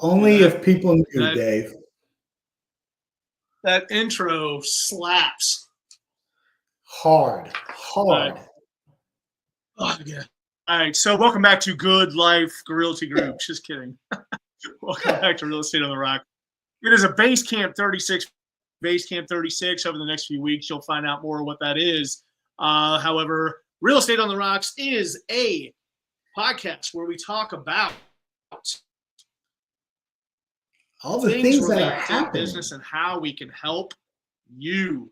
Only if people knew, that, Dave. That intro slaps. Hard. Oh, yeah. All right, so welcome back to Good Life Realty Group. Just kidding. Welcome back to Real Estate on the Rock. It is a Basecamp 36. Basecamp 36. Over the next few weeks, you'll find out more what that is. However, Real Estate on the Rocks is a podcast where we talk about all the things that are related to happening, business and how we can help you.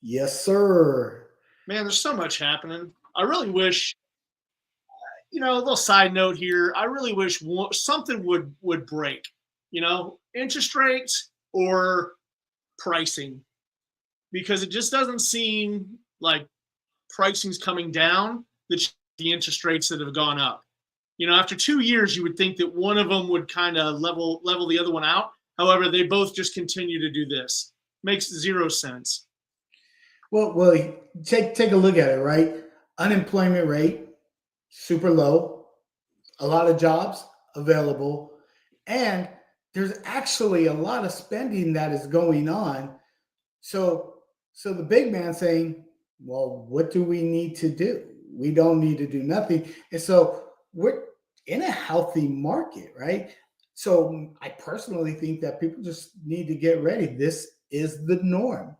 Yes, sir. Man, there's so much happening. I really wish, a little side note here. I really wish something would break, interest rates or pricing, because it just doesn't seem like pricing's coming down, the interest rates that have gone up. After 2 years, you would think that one of them would kind of level the other one out. However, they both just continue to do this. Makes zero sense. Well, take a look at it, right? Unemployment rate, super low, a lot of jobs available, and there's actually a lot of spending that is going on. So the big man saying, well, what do we need to do? We don't need to do nothing. And so we're in a healthy market, right? So I personally think that people just need to get ready. This is the norm.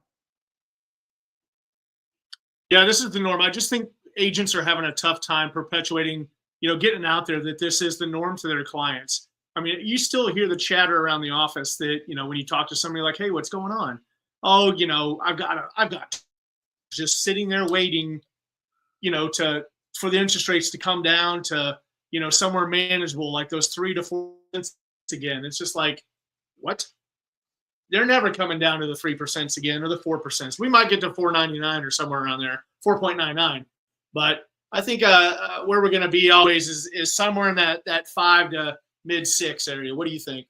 Yeah, this is the norm. I just think agents are having a tough time perpetuating, getting out there that this is the norm to their clients. I mean, you still hear the chatter around the office that, when you talk to somebody like, hey, what's going on? Oh, I've got just sitting there waiting, for the interest rates to come down to, somewhere manageable, like those 3 to 4% again. It's just like, what? They're never coming down to the 3% again or the 4%. We might get to 4.99 or somewhere around there, 4.99. But I think where we're going to be always is somewhere in that 5 to mid 6 area. What do you think?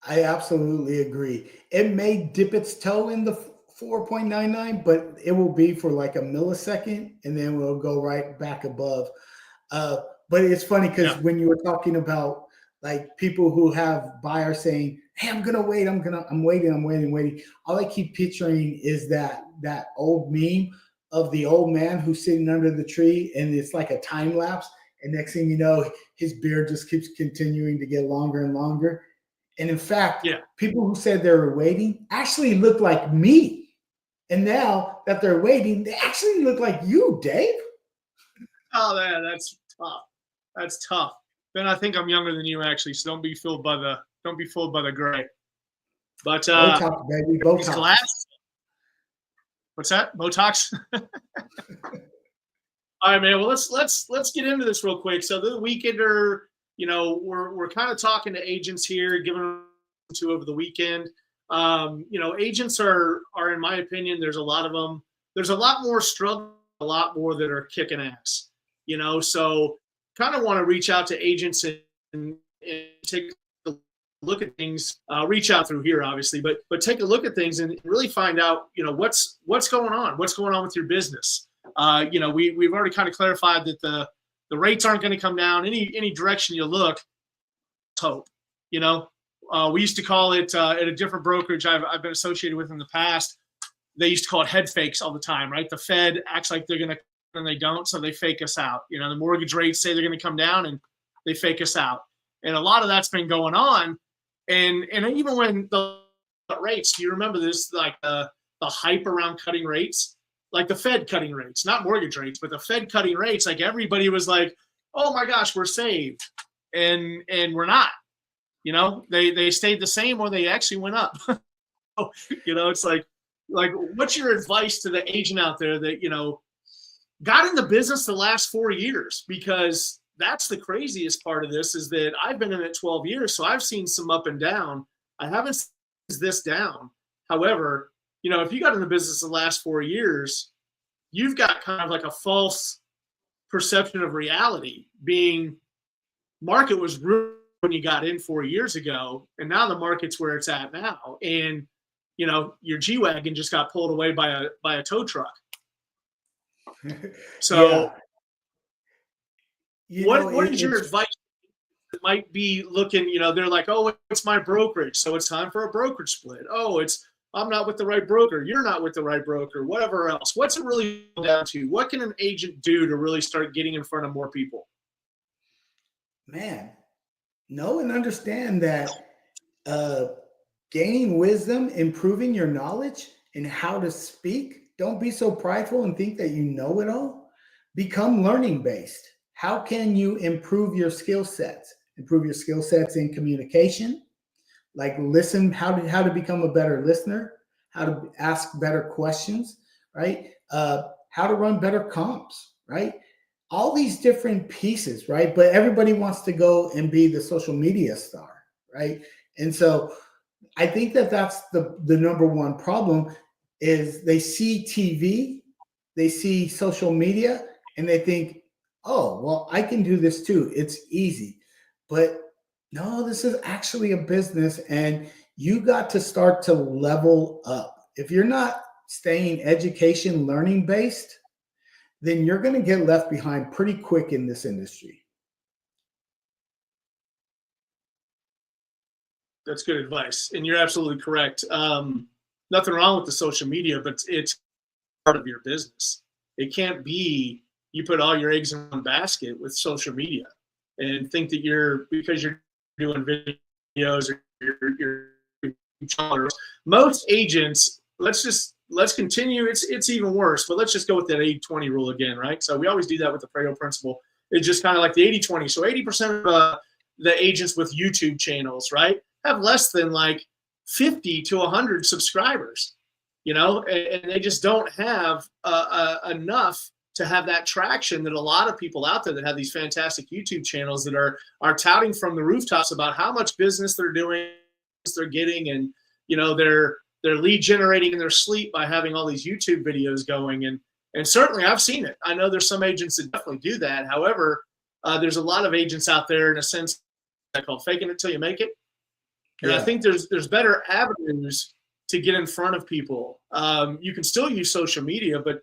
I absolutely agree. It may dip its toe in the 4.99, but it will be for like a millisecond, and then we'll go right back above. But it's funny because when you were talking about like people who have buyers saying, hey, I'm waiting. All I keep picturing is that old meme of the old man who's sitting under the tree, and it's like a time lapse. And next thing you know, his beard just keeps continuing to get longer and longer. And in fact, people who said they were waiting actually look like me. And now that they're waiting, they actually look like you, Dave. Oh, man, that's tough. That's tough. Ben, I think I'm younger than you, actually, so don't be fooled by the gray. But Botox, baby, Botox. Glass. What's that? Botox? All right, man. Well, let's get into this real quick. So the weekender, we're kind of talking to agents here, giving them to over the weekend. Agents are in my opinion, there's a lot of them. There's a lot more struggle, a lot more that are kicking ass. So kind of want to reach out to agents and take a look at things. Reach out through here, obviously, but take a look at things and really find out, what's going on. What's going on with your business? We've already kind of clarified that the rates aren't going to come down any direction you look. Hope. We used to call it at a different brokerage I've been associated with in the past. They used to call it head fakes all the time, right? The Fed acts like they're going to, and they don't, so they fake us out. The mortgage rates say they're going to come down, and they fake us out. And a lot of that's been going on. And even when the rates, do you remember this? Like the hype around cutting rates, like the Fed cutting rates, not mortgage rates, but the Fed cutting rates. Like everybody was like, "Oh my gosh, we're saved," and we're not. They stayed the same, or they actually went up. It's like what's your advice to the agent out there that got in the business the last 4 years? Because that's the craziest part of this, is that I've been in it 12 years, so I've seen some up and down. I haven't seen this down. However, if you got in the business the last 4 years, you've got kind of like a false perception of reality, being market was ruined when you got in 4 years ago, and now the market's where it's at now. And, your G-Wagon just got pulled away by a tow truck. So what is your advice might be looking, they're like, oh, it's my brokerage, so it's time for a brokerage split. Oh, I'm not with the right broker. You're not with the right broker, whatever else. What's it really down to? What can an agent do to really start getting in front of more people? Man, know and understand that gaining wisdom, improving your knowledge and how to speak. Don't be so prideful and think that you know it all. Become learning based. How can you improve your skill sets? Improve your skill sets in communication, like listen, how to become a better listener, how to ask better questions, right? How to run better comps, right? All these different pieces, right? But everybody wants to go and be the social media star, right? And so I think that that's the number one problem is they see TV, they see social media, and they think, oh, well, I can do this too. It's easy. But no, this is actually a business, and you got to start to level up. If you're not staying education learning based, then you're going to get left behind pretty quick in this industry. That's good advice. And you're absolutely correct. Nothing wrong with the social media, but it's part of your business. It can't be you put all your eggs in one basket with social media and think that because you're doing videos or you're most agents, let's continue. It's even worse, but let's just go with that 80-20 rule again, right? So we always do that with the Pareto principle. It's just kind of like the 80-20. So 80% of the agents with YouTube channels, right, have less than like 50 to 100 subscribers, and they just don't have enough to have that traction that a lot of people out there that have these fantastic YouTube channels that are touting from the rooftops about how much business they're doing, they're getting, and they're lead generating in their sleep by having all these YouTube videos going. And certainly I've seen it. I know there's some agents that definitely do that. However, there's a lot of agents out there in a sense that called faking it till you make it. And I think there's better avenues to get in front of people. You can still use social media, but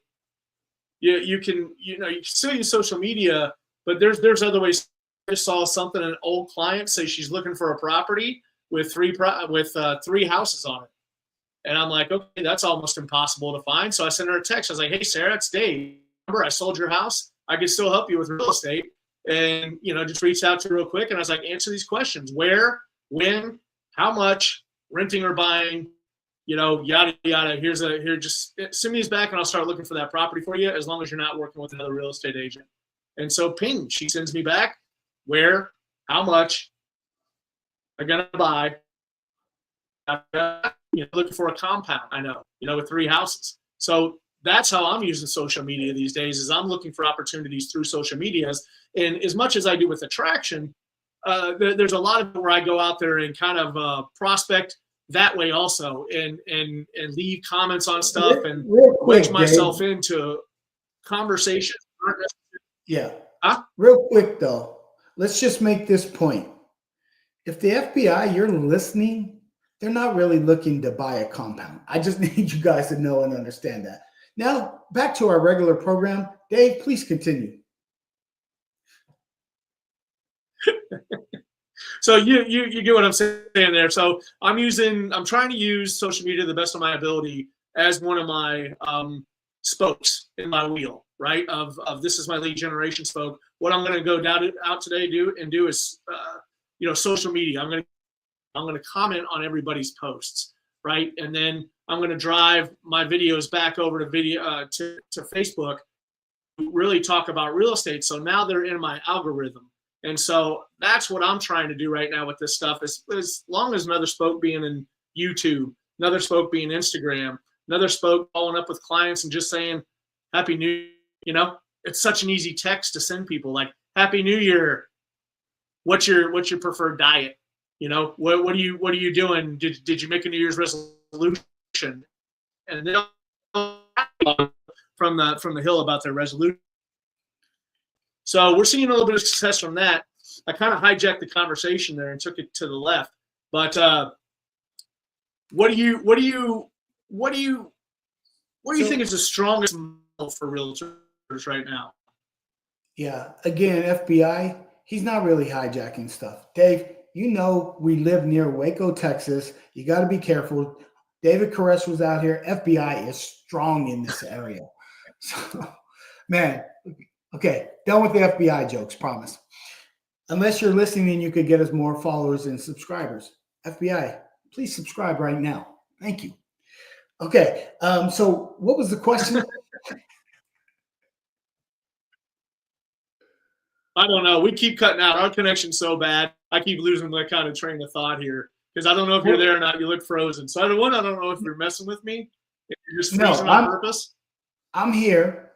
you can still use social media, but there's other ways. I saw something, an old client say she's looking for a property with three houses on it. And I'm like, okay, that's almost impossible to find. So I sent her a text. I was like, hey, Sarah, it's Dave. Remember, I sold your house. I can still help you with real estate. And, just reached out to her real quick. And I was like, answer these questions. Where, when, how much, renting or buying, yada, yada. Here, just send me these back and I'll start looking for that property for you as long as you're not working with another real estate agent. And so ping, she sends me back where, how much, I'm going to buy. Looking for a compound, I know, with 3 houses. So that's how I'm using social media these days is I'm looking for opportunities through social medias. And as much as I do with attraction, there's a lot of where I go out there and kind of prospect that way also and leave comments on stuff and wedge myself into conversations. Yeah. Huh? Real quick, though, let's just make this point. If the FBI, you're listening, they're not really looking to buy a compound. I just need you guys to know and understand that. Now, back to our regular program. Dave, please continue. So you get what I'm saying there. So I'm trying to use social media to the best of my ability as one of my spokes in my wheel, right? Of this is my lead generation spoke. What I'm going to go out today do is social media. I'm going to comment on everybody's posts, right? And then I'm going to drive my videos back over to Facebook, really talk about real estate. So now they're in my algorithm. And so that's what I'm trying to do right now with this stuff is as long as another spoke being in YouTube, another spoke being Instagram, another spoke following up with clients and just saying, Happy New Year, it's such an easy text to send people like Happy New Year. What's your preferred diet? What are you doing? Did you make a New Year's resolution? And then from the hill about their resolution. So we're seeing a little bit of success from that. I kind of hijacked the conversation there and took it to the left. But what do you think is the strongest model for realtors right now? Yeah, again, FBI, he's not really hijacking stuff. Dave, you know we live near Waco, Texas. You got to be careful. David Koresh was out here. FBI is strong in this area. So, man, okay, done with the FBI jokes, promise. Unless you're listening, you could get us more followers and subscribers. FBI, please subscribe right now. Thank you. Okay, so what was the question? I don't know. We keep cutting out. Our connection's so bad. I keep losing my kind of train of thought here because I don't know if you're there or not. You look frozen. So I don't know if you're messing with me. If you're just freezing on purpose. I'm here,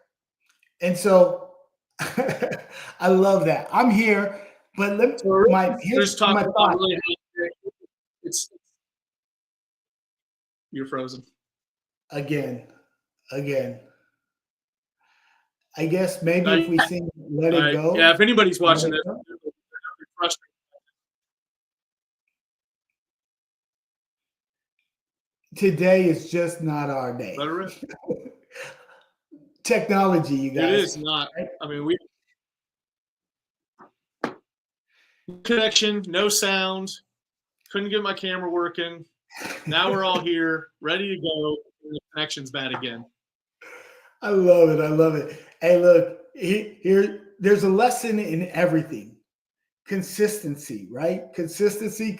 and so I love that. I'm here, but here's my thought. Really, you're frozen again. I guess maybe if we sing "Let It Go." Yeah, if anybody's watching this, today is just not our day. Technology, you guys. It is not. I mean, we connection, no sound. Couldn't get my camera working. Now we're all here, ready to go. The connection's bad again. I love it. Hey, look, here, there's a lesson in everything. Consistency, right? Consistency.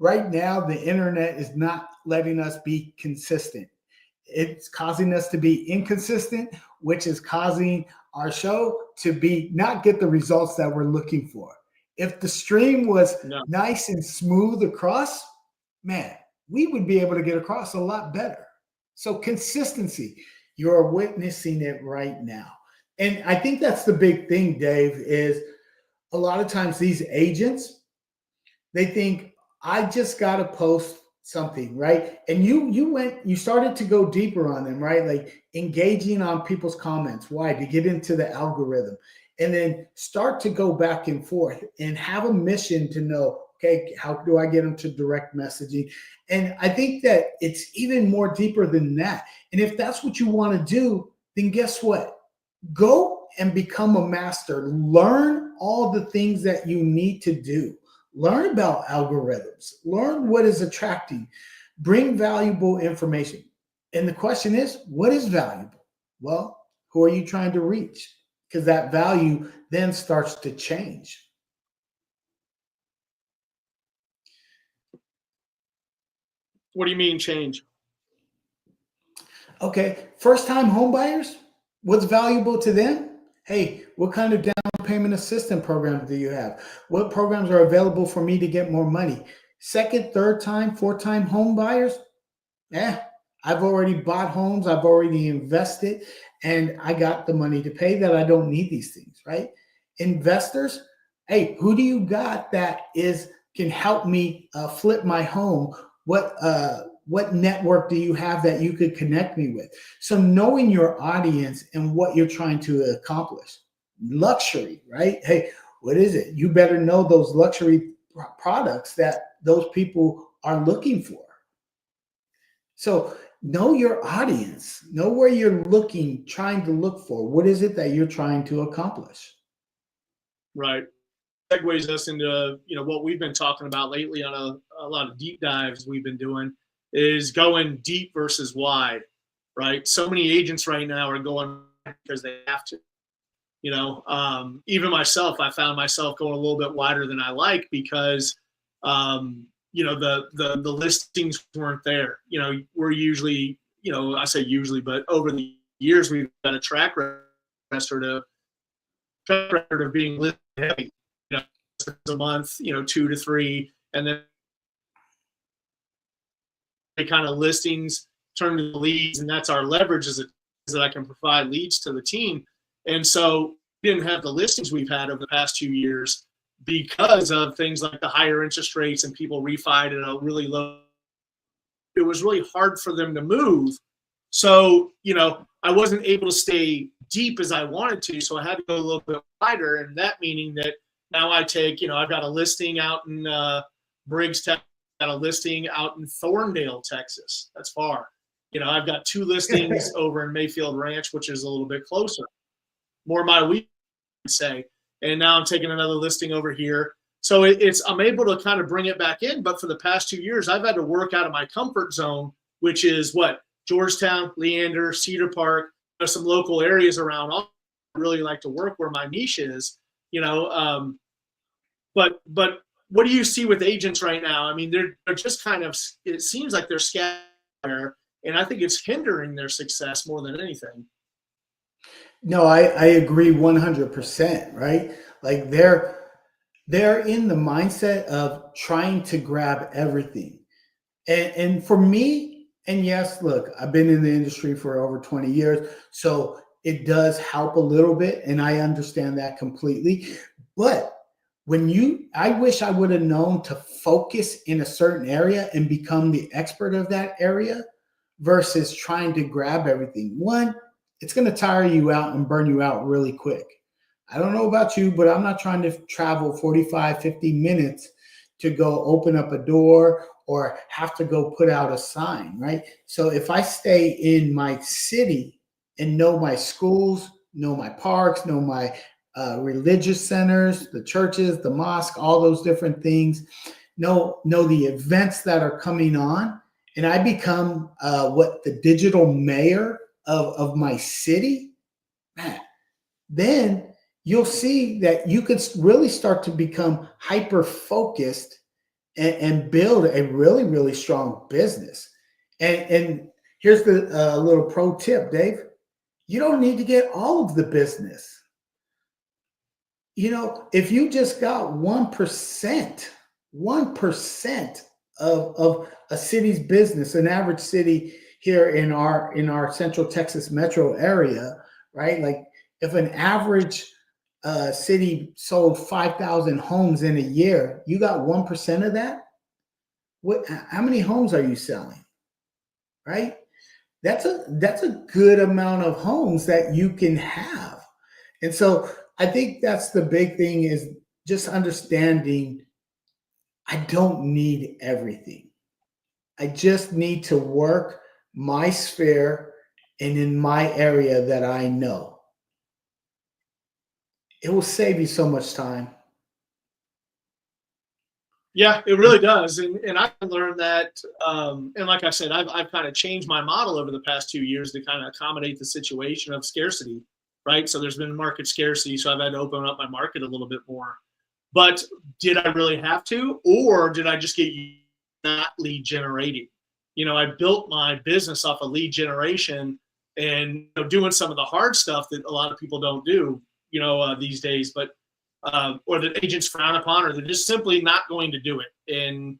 Right now, the internet is not letting us be consistent. It's causing us to be inconsistent, which is causing our show to not get the results that we're looking for. If the stream was nice and smooth across, man, we would be able to get across a lot better. So consistency, you're witnessing it right now. And I think that's the big thing, Dave, is a lot of times these agents, they think, I just got to post something, right? And you started to go deeper on them, right? Like engaging on people's comments. Why? To get into the algorithm. And then start to go back and forth and have a mission to know, okay, how do I get them to direct messaging? And I think that it's even more deeper than that. And if that's what you want to do, then guess what? Go and become a master. Learn all the things that you need to do. Learn about algorithms. Learn what is attracting. Bring valuable information. And the question is, what is valuable? Well, who are you trying to reach? Because that value then starts to change. What do you mean change? Okay, first-time home buyers, what's valuable to them? Hey, what kind of down payment assistance programs do you have? What programs are available for me to get more money? Second, third time, fourth-time home buyers? I've already bought homes. I've already invested, and I got the money to pay that. I don't need these things, right? Investors, hey, who do you got that can help me flip my home? What network do you have that you could connect me with? So knowing your audience and what you're trying to accomplish. Luxury, right? Hey, what is it? You better know those luxury products that those people are looking for. So know your audience. Know where you're trying to look for. What is it that you're trying to accomplish? Right. Segues us into what we've been talking about lately on a lot of deep dives we've been doing is going deep versus wide, right? So many agents right now are going because they have to. Even myself, I found myself going a little bit wider than I like because the listings weren't there. We're usually, I say usually, but over the years we've got a track record of being listed heavy. A month, 2 to 3, and then the kind of listings turn to leads, and that's our leverage is that I can provide leads to the team. And so we didn't have the listings we've had over the past 2 years because of things like the higher interest rates and people refied at a really low. It was really hard for them to move. So, I wasn't able to stay deep as I wanted to. So I had to go a little bit wider. And that meaning that now I take, I've got a listing out in Briggs, Texas, got a listing out in Thorndale, Texas. That's far. I've got 2 listings over in Mayfield Ranch, which is a little bit closer. More my week, I'd say. and now I'm taking another listing over here. So I'm able to kind of bring it back in. But for the past 2 years, I've had to work out of my comfort zone, which is what, Georgetown, Leander, Cedar Park, there's some local areas around. I really like to work where my niche is, you know. But what do you see with agents right now? I mean, they're just kind of, it seems like they're scattered, and I think it's hindering their success more than anything. No, I agree 100%, right? Like they're in the mindset of trying to grab everything. And for me, and yes, look, I've been in the industry for over 20 years, so it does help a little bit, and I understand that completely. But I wish I would have known to focus in a certain area and become the expert of that area versus trying to grab everything. One, it's going to tire you out and burn you out really quick. I don't know about you, but I'm not trying to travel 45, 50 minutes to go open up a door or have to go put out a sign, right? So if I stay in my city and know my schools, know my parks, know my religious centers, the churches, the mosque, all those different things, know the events that are coming on, and I become what the digital mayor of my city, man, then you'll see that you can really start to become hyper focused and build a really, really strong business. And here's the little pro tip, Dave. You don't need to get all of the business. You know, if you just got 1% of a city's business, an average city here in our Central Texas metro area, right? Like if an average city sold 5,000 homes in a year, you got 1% of that. How many homes are you selling? Right? That's a good amount of homes that you can have. And so I think that's the big thing, is just understanding I don't need everything. I just need to work my sphere and in my area that I know. It will save you so much time. Yeah, it really does. And I learned that, and like I said, I've kind of changed my model over the past 2 years to kind of accommodate the situation of scarcity, right? So there's been market scarcity, so I've had to open up my market a little bit more. But did I really have to, or did I just get not lead generating? You know, I built my business off of lead generation and, you know, doing some of the hard stuff that a lot of people don't do, you know, these days. But or that agents frown upon, or they're just simply not going to do it, and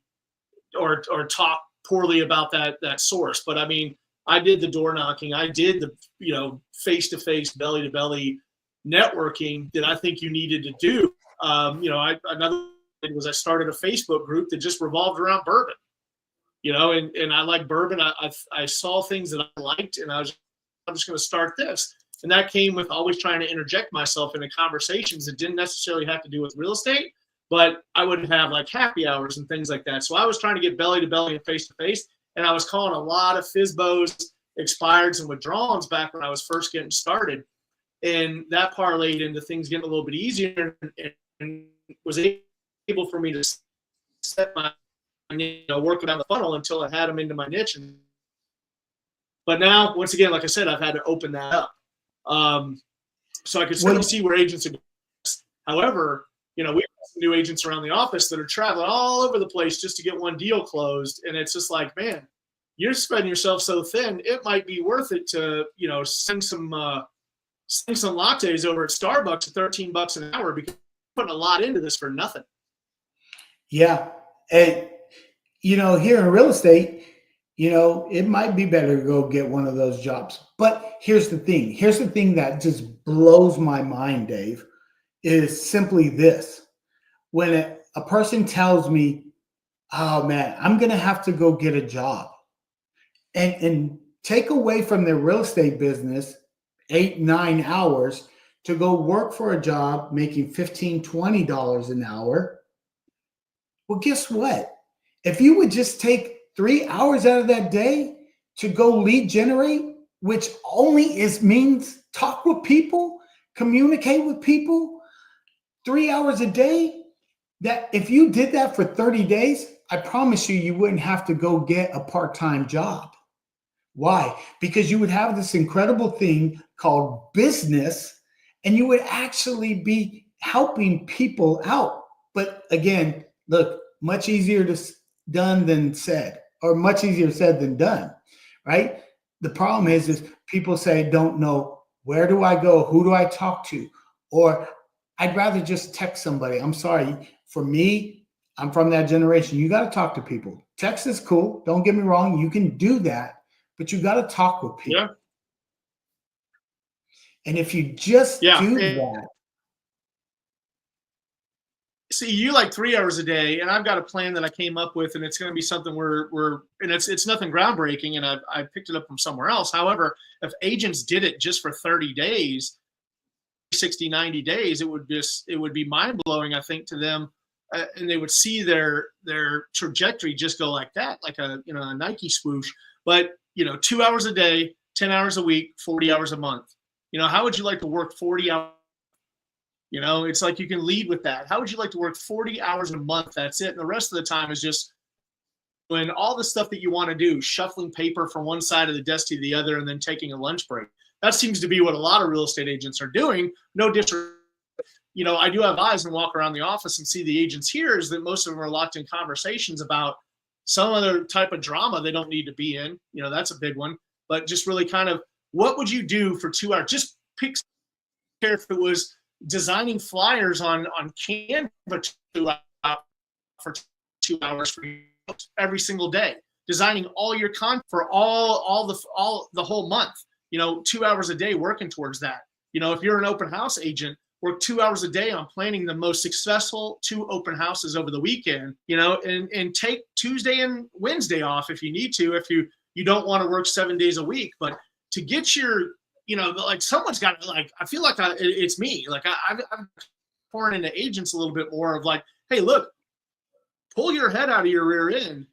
or talk poorly about that source. But I mean, I did the door knocking, I did the, you know, face to face, belly to belly networking that I think you needed to do. You know, another thing was I started a Facebook group that just revolved around bourbon. You know, and I like bourbon. I saw things that I liked, and I'm just going to start this. And that came with always trying to interject myself into conversations that didn't necessarily have to do with real estate, but I would have like happy hours and things like that. So I was trying to get belly to belly and face to face. And I was calling a lot of FSBOs, expireds, and withdrawals back when I was first getting started. And that parlayed into things getting a little bit easier, and was able for me to set my, you know, working down the funnel until I had them into my niche. But now, once again, like I said, I've had to open that up. So I could still see where agents are. However, you know, we have some new agents around the office that are traveling all over the place just to get one deal closed. And it's just like, man, you're spreading yourself so thin, it might be worth it to, you know, send some lattes over at Starbucks at $13 an hour, because you're putting a lot into this for nothing. Yeah. And, you know, here in real estate, you know, it might be better to go get one of those jobs. But here's the thing. Here's the thing that just blows my mind, Dave, is simply this. When a person tells me, oh, man, I'm going to have to go get a job, and take away from their real estate business 8-9 hours to go work for a job making $15, $20 an hour. Well, guess what? If you would just take 3 hours out of that day to go lead generate, which only means talk with people, communicate with people, 3 hours a day, that if you did that for 30 days, I promise you, you wouldn't have to go get a part-time job. Why? Because you would have this incredible thing called business, and you would actually be helping people out. But again, look, much easier to done than said, or much easier said than done, right? The problem is people say, don't know, where do I go? Who do I talk to? Or I'd rather just text somebody. I'm sorry. For me, I'm from that generation. You got to talk to people. Text is cool. Don't get me wrong. You can do that, but you got to talk with people. Yeah. And if you just do that. See, you like 3 hours a day, and I've got a plan that I came up with, and it's going to be something and it's nothing groundbreaking, and I picked it up from somewhere else. However, if agents did it just for 30 days, 60, 90 days, it would be mind blowing, I think, to them. And they would see their trajectory just go like that, like a Nike swoosh. But 2 hours a day, 10 hours a week, 40 hours a month. How would you like to work 40 hours? It's like you can lead with that. How would you like to work 40 hours a month? That's it. And the rest of the time is just doing all the stuff that you want to do, shuffling paper from one side of the desk to the other, and then taking a lunch break. That seems to be what a lot of real estate agents are doing. No disrespect. I do have eyes and walk around the office and see the agents here is that most of them are locked in conversations about some other type of drama they don't need to be in. That's a big one. But just really kind of, what would you do for 2 hours? Just pick if it was designing flyers on Canva for 2 hours for you every single day, designing all your content for all the whole month. 2 hours a day working towards that. If you're an open house agent, work 2 hours a day on planning the most successful 2 open houses over the weekend, and take Tuesday and Wednesday off if you need to, if you don't want to work 7 days a week. But to get your, like someone's got to, like, I feel like it's me. Like I've pouring into agents a little bit more of like, hey, look, pull your head out of your rear end.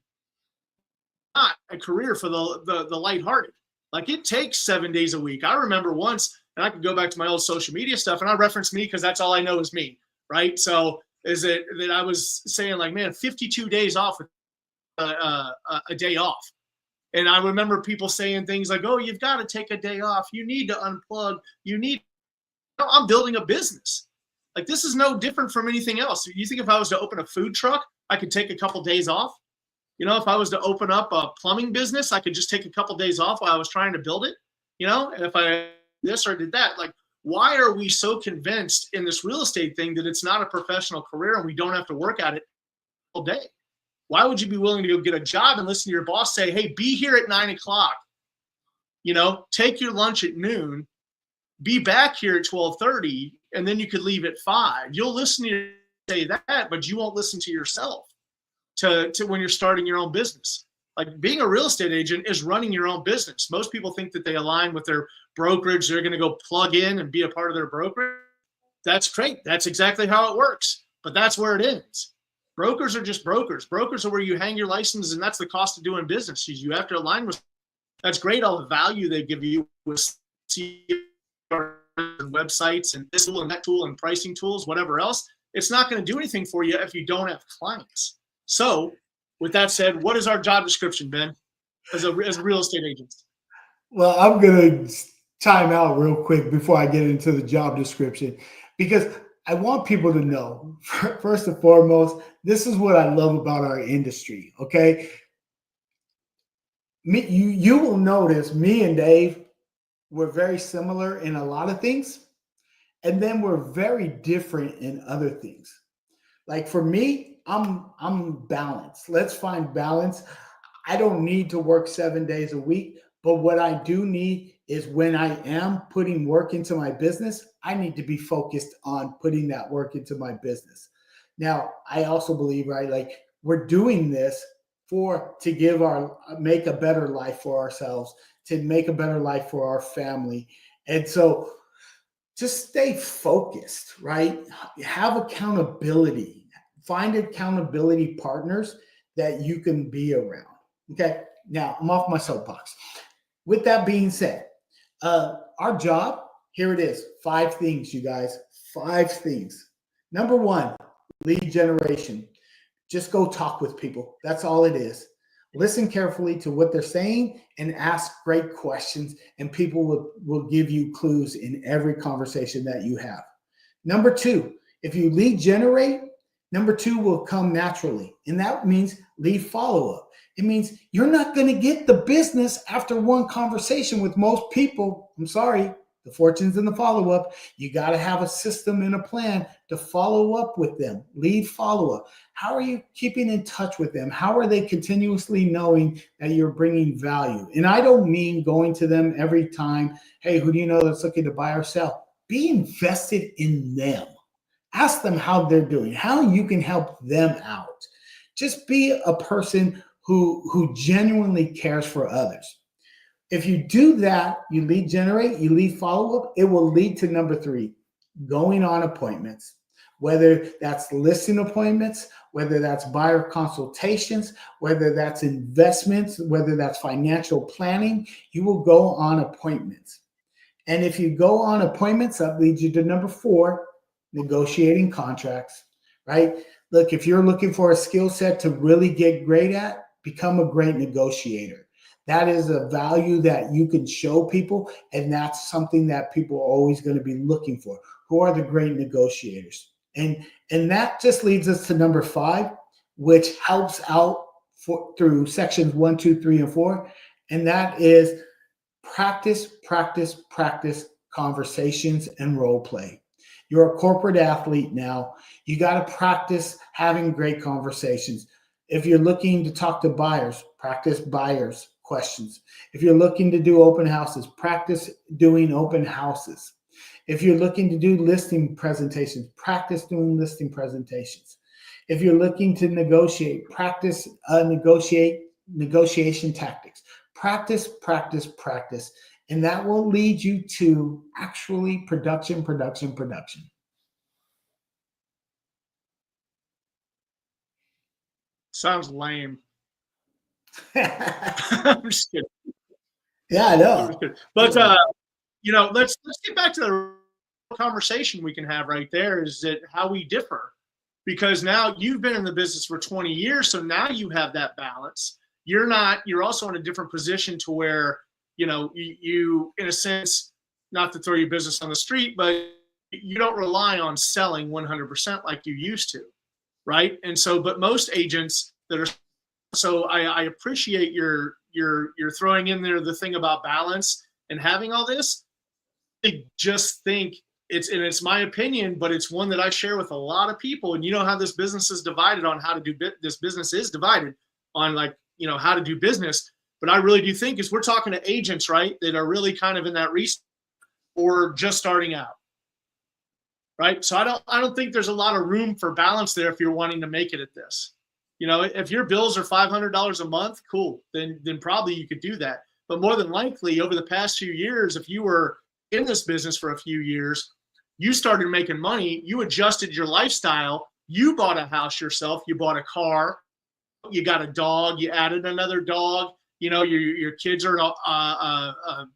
Not a career for the lighthearted. Like it takes 7 days a week. I remember once, and I could go back to my old social media stuff, and I reference me because that's all I know is me, right? So is it that I was saying like, man, 52 days off, a day off. And I remember people saying things like, oh, you've got to take a day off. You need to unplug. I'm building a business. Like this is no different from anything else. You think if I was to open a food truck, I could take a couple days off? If I was to open up a plumbing business, I could just take a couple days off while I was trying to build it, and if I this or did that, like, why are we so convinced in this real estate thing that it's not a professional career and we don't have to work at it all day? Why would you be willing to go get a job and listen to your boss say, hey, be here at 9 o'clock, take your lunch at noon, be back here at 12:30, and then you could leave at 5. You'll listen to you say that, but you won't listen to yourself to when you're starting your own business. Like being a real estate agent is running your own business. Most people think that they align with their brokerage. They're going to go plug in and be a part of their brokerage. That's great. That's exactly how it works. But that's where it ends. Brokers are just brokers. Brokers are where you hang your license, and that's the cost of doing business. You have to align with. That's great. All the value they give you with websites and this tool and that tool and pricing tools, whatever else. It's not going to do anything for you if you don't have clients. So, with that said, what is our job description, Ben, as a real estate agent? Well, I'm going to time out real quick before I get into the job description, because I want people to know, first and foremost, this is what I love about our industry, okay? You will notice me and Dave, we're very similar in a lot of things, and then we're very different in other things. Like for me, I'm balanced. Let's find balance. I don't need to work 7 days a week, but what I do need is when I am putting work into my business, I need to be focused on putting that work into my business. Now, I also believe, right, like we're doing this to make a better life for ourselves, to make a better life for our family. And so just stay focused, right? Have accountability. Find accountability partners that you can be around. Okay. Now I'm off my soapbox. With that being said, our job, here it is. 5 things, you guys. 5 things. Number one, lead generation. Just go talk with people. That's all it is. Listen carefully to what they're saying and ask great questions, and people will give you clues in every conversation that you have. Number two, if you lead generate, number two will come naturally. And that means lead follow-up. It means you're not going to get the business after one conversation with most people. I'm sorry, the fortune's in the follow-up. You got to have a system and a plan to follow up with them. Lead follow-up. How are you keeping in touch with them? How are they continuously knowing that you're bringing value? And I don't mean going to them every time, hey, who do you know that's looking to buy or sell? Be invested in them. Ask them how they're doing, how you can help them out. Just be a person who genuinely cares for others. If you do that, you lead generate, you lead follow up, it will lead to number three, going on appointments, whether that's listing appointments, whether that's buyer consultations, whether that's investments, whether that's financial planning, you will go on appointments. And if you go on appointments, that leads you to number four, negotiating contracts, right? Look, if you're looking for a skill set to really get great at, become a great negotiator. That is a value that you can show people, and that's something that people are always going to be looking for. Who are the great negotiators? And that just leads us to number five, which helps out through sections 1, 2, 3, and 4, and that is practice conversations and role play. You're a corporate athlete now. You got to practice having great conversations. If you're looking to talk to buyers, practice buyers questions. If you're looking to do open houses, practice doing open houses. If you're looking to do listing presentations, practice doing listing presentations. If you're looking to negotiate, practice negotiation tactics. Practice. And that will lead you to actually production. Sounds lame. I'm just kidding. Yeah, I know. But let's get back to the conversation we can have right there. Is that how we differ? Because now you've been in the business for 20 years, so now you have that balance. You're also in a different position to where you in a sense, not to throw your business on the street, but you don't rely on selling 100% like you used to, right? And so, but most agents that are, so I appreciate your throwing in there the thing about balance and having all this. I just think it's my opinion, but it's one that I share with a lot of people. And you know how this business is divided on how to do this business is divided on how to do business. But I really do think is we're talking to agents, right, that are really kind of in that or just starting out, right? So I don't think there's a lot of room for balance there if you're wanting to make it at this. If your bills are $500 a month, cool, then probably you could do that. But more than likely, over the past few years, if you were in this business for a few years, you started making money, you adjusted your lifestyle, you bought a house yourself, you bought a car, you got a dog, you added another dog. Your kids are a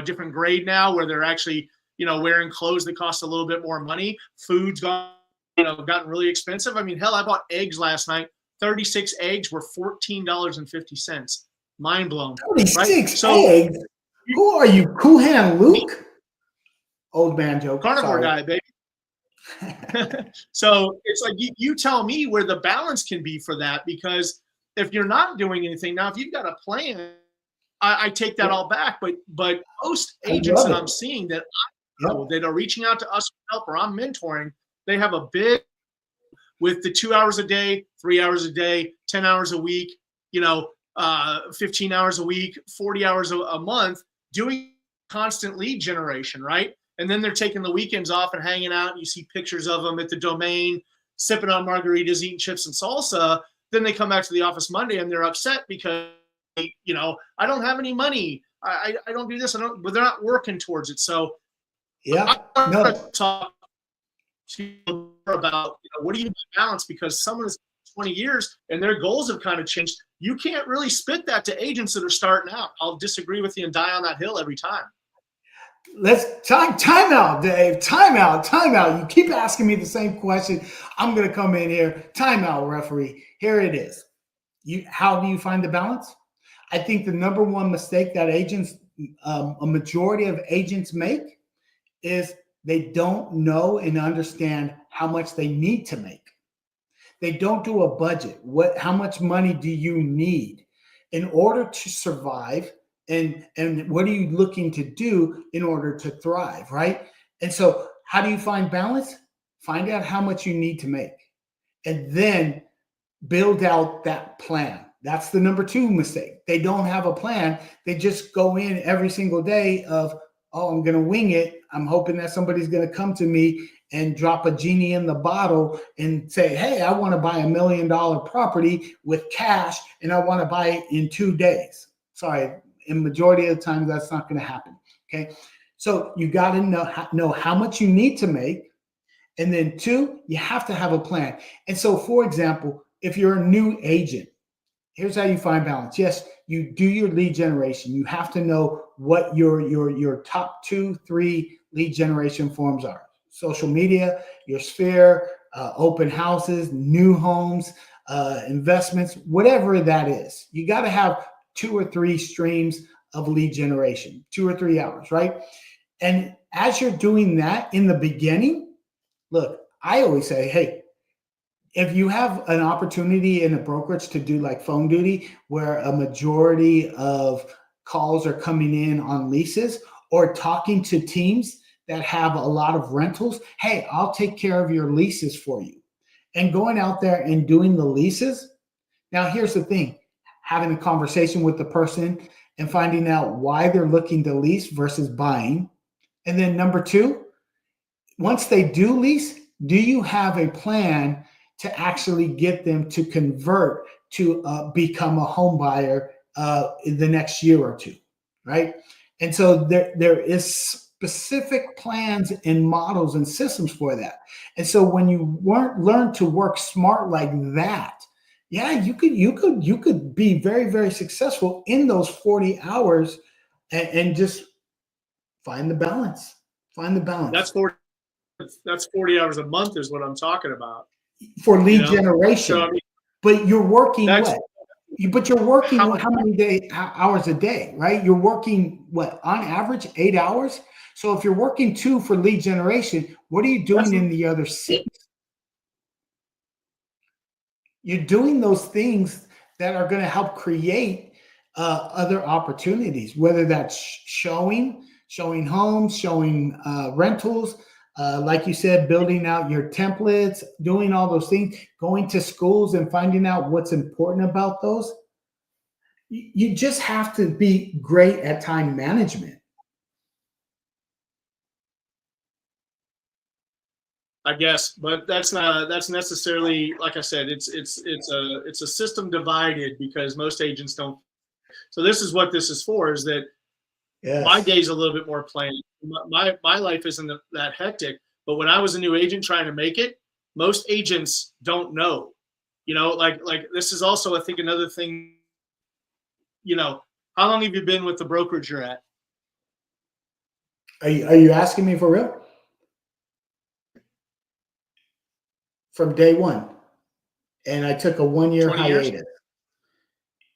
different grade now where they're actually wearing clothes that cost a little bit more money. Food's gotten really expensive. I mean, hell, I bought eggs last night. 36 eggs were $14.50. Mind blown. 36 eggs? Who are you, Kuhan Luke? Old man joke. Carnivore guy, baby. So it's like you tell me where the balance can be for that, because if you're not doing anything now, if you've got a plan, I take that all back. But most agents that I'm seeing that that are reaching out to us for help or I'm mentoring, they have a big with the 2 hours a day, 3 hours a day, 10 hours a week, 15 hours a week, 40 hours a month, doing constant lead generation, right? And then they're taking the weekends off and hanging out. And you see pictures of them at the Domain, sipping on margaritas, eating chips and salsa. Then they come back to the office Monday and they're upset because, I don't have any money. I don't do this. But they're not working towards it. So yeah, I want to talk to you about, what do you balance? Because someone is 20 years and their goals have kind of changed. You can't really spit that to agents that are starting out. I'll disagree with you and die on that hill every time. let's time out, Dave. Time out, time out. You keep asking me the same question. I'm gonna come in here. Time out, referee. Here it is. How do you find the balance? I think the number one mistake that agents, a majority of agents make, is they don't know and understand how much they need to make. They don't do a budget. How much money do you need in order to survive? And what are you looking to do in order to thrive, right? And so how do you find balance? Find out how much you need to make, and then build out that plan. That's the number two mistake. They don't have a plan. They just go in every single day of, oh, I'm going to wing it. I'm hoping that somebody's going to come to me and drop a genie in the bottle and say, hey, I want to buy $1 million property with cash, and I want to buy it in 2 days. Sorry, in majority of the time, that's not going to happen. Okay. So you got to know how much you need to make. And then two, you have to have a plan. And so, for example, if you're a new agent, here's how you find balance. Yes, you do your lead generation. You have to know what your top 2-3 lead generation forms are. Social media, your sphere, open houses, new homes, investments, whatever that is. You got to have 2 or 3 streams of lead generation, 2 or 3 hours, right? And as you're doing that in the beginning, look, I always say, hey, if you have an opportunity in a brokerage to do like phone duty, where a majority of calls are coming in on leases, or talking to teams that have a lot of rentals, hey, I'll take care of your leases for you. And going out there and doing the leases. Now, here's the thing, having a conversation with the person and finding out why they're looking to lease versus buying. And then number two, once they do lease, do you have a plan to actually get them to convert to become a home buyer in the next year or two, right? And so there is specific plans and models and systems for that. And so when you learn to work smart like that, yeah, you could be very, very successful in those 40 hours and just find the balance. Find the balance. That's 40 hours a month is what I'm talking about. For lead generation. So, I mean, but you're working what? But you're working how many hours a day, right? You're working what, on average 8 hours? So if you're working 2 for lead generation, what are you doing in the other 6? You're doing those things that are going to help create other opportunities, whether that's showing homes, showing rentals, like you said, building out your templates, doing all those things, going to schools and finding out what's important about those. You just have to be great at time management. I guess, but that's necessarily, like I said, it's a system divided because most agents don't. So this is what this is for, is that my day's a little bit more planned. My life isn't that hectic, but when I was a new agent trying to make it, most agents don't know, like this is also, I think, another thing, how long have you been with the brokerage you're at? Are you asking me for real? From day one. And I took a 1-year hiatus. Years?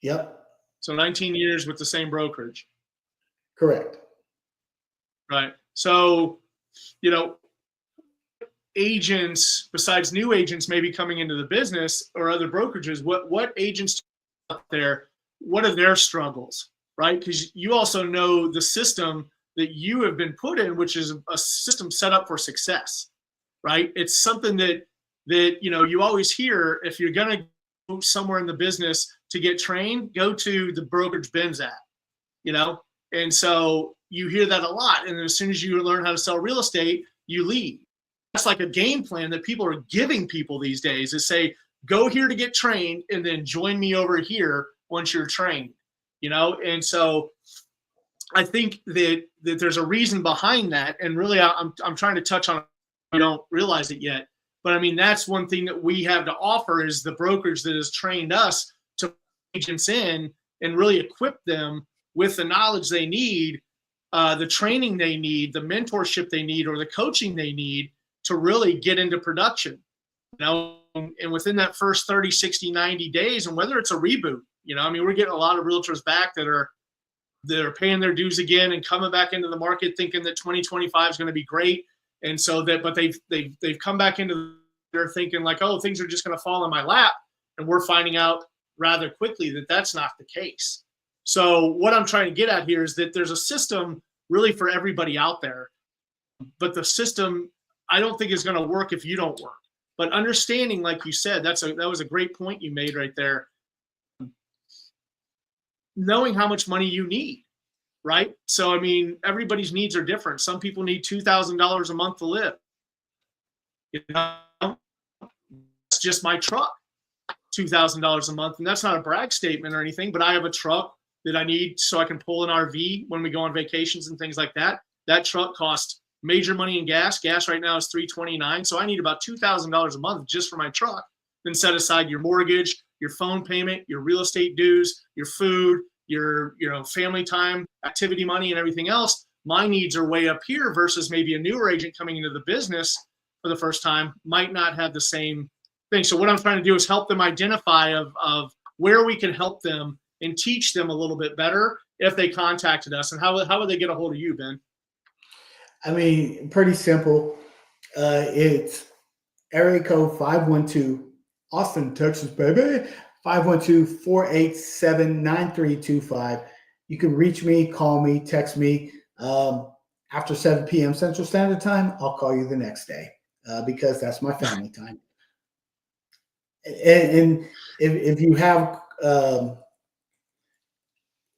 Yep. So 19 years with the same brokerage. Correct. Right. So, agents, besides new agents maybe coming into the business or other brokerages, what agents out there, what are their struggles, right? Because you also know the system that you have been put in, which is a system set up for success, right? It's something that you always hear, if you're going to go somewhere in the business to get trained, go to the brokerage Ben's at, and so you hear that a lot. And as soon as you learn how to sell real estate, you leave. That's like a game plan that people are giving people these days, is say, go here to get trained and then join me over here once you're trained, And so I think that there's a reason behind that. And really, I'm trying to touch on it. You don't realize it yet. But I mean, that's one thing that we have to offer, is the brokerage that has trained us to put agents in and really equip them with the knowledge they need the training they need, the mentorship they need, or the coaching they need to really get into production. And within that first 30, 60, 90 days, and whether it's a reboot, I mean, we're getting a lot of realtors back that are paying their dues again and coming back into the market thinking that 2025 is going to be great. And so but they've come back into there thinking like, oh, things are just going to fall in my lap. And we're finding out rather quickly that that's not the case. So what I'm trying to get at here is that there's a system really for everybody out there, but the system I don't think is going to work if you don't work. But understanding, like you said, that was a great point you made right there. Knowing how much money you need, right? So, I mean, everybody's needs are different. Some people need $2,000 a month to live. It's just my truck, $2,000 a month. And that's not a brag statement or anything, but I have a truck that I need so I can pull an RV when we go on vacations and things like that. That truck costs major money in gas. Gas right now is $3.29. So I need about $2,000 a month just for my truck. Then set aside your mortgage, your phone payment, your real estate dues, your food, your family time, activity money, and everything else. My needs are way up here versus maybe a newer agent coming into the business for the first time might not have the same thing. So what I'm trying to do is help them identify of where we can help them and teach them a little bit better if they contacted us. And how would they get a hold of you, Ben? I mean, pretty simple. It's area code 512, Austin, Texas, baby. 512-487-9325. You can reach me, call me, text me. After 7 p.m. Central Standard Time, I'll call you the next day because that's my family time. And if you have,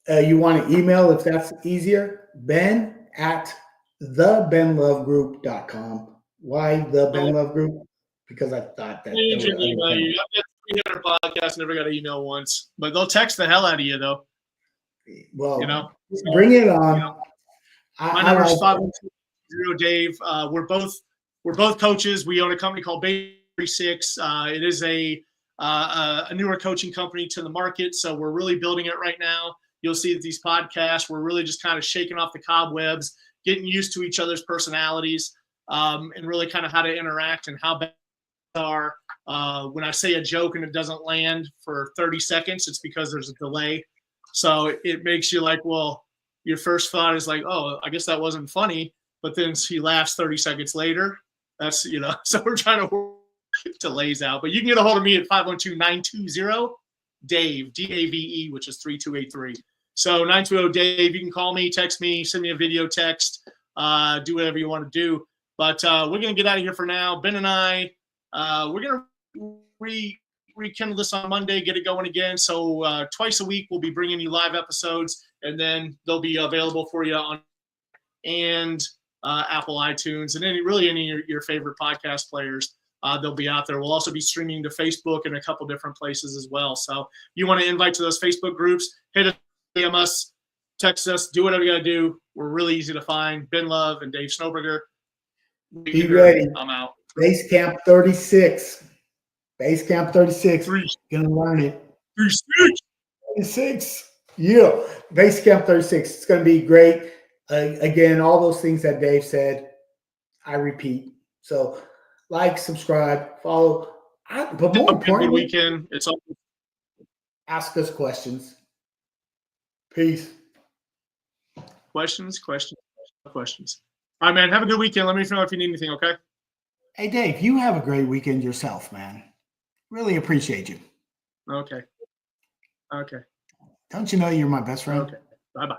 you want to email, if that's easier, ben@thebenlovegroup.com. Why the Ben Love Group? Because I thought that. Email you. I've got 300 podcasts, never got an email once, but they'll text the hell out of you though. Well, bring it on. My number is 512 Dave. We're both coaches. We own a company called Bay 36. It is a newer coaching company to the market, so we're really building it right now. You'll see that these podcasts, we're really just kind of shaking off the cobwebs, getting used to each other's personalities, and really kind of how to interact and how bad are. When I say a joke and it doesn't land for 30 seconds, it's because there's a delay. So it makes you like, well, your first thought is like, oh, I guess that wasn't funny. But then he laughs 30 seconds later. That's, so we're trying to work delays out. But you can get a hold of me at 512-920-DAVE, D-A-V-E, which is 3283. So 920-DAVE, you can call me, text me, send me a video text, do whatever you want to do. But we're going to get out of here for now. Ben and I, we're going to rekindle this on Monday, get it going again. So twice a week, we'll be bringing you live episodes, and then they'll be available for you on Apple iTunes and any of your favorite podcast players. They'll be out there. We'll also be streaming to Facebook and a couple different places as well. So you want to invite to those Facebook groups, hit us, DM us, text us, do whatever you got to do. We're really easy to find. Ben Love and Dave Snowberger. Be ready. I'm out. Base Camp 36. Base Camp 36. Gonna learn it. 36. Yeah. Base Camp 36. It's gonna be great. Again, all those things that Dave said, I repeat. So like, subscribe, follow. But more importantly, weekend. It's all. Ask us questions. Peace. Questions. All right, man. Have a good weekend. Let me know if you need anything, okay? Hey, Dave, you have a great weekend yourself, man. Really appreciate you. Okay. Don't you know you're my best friend? Okay. Bye-bye.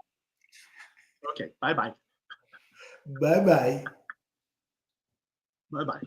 Okay. Bye-bye. Bye-bye. Bye-bye.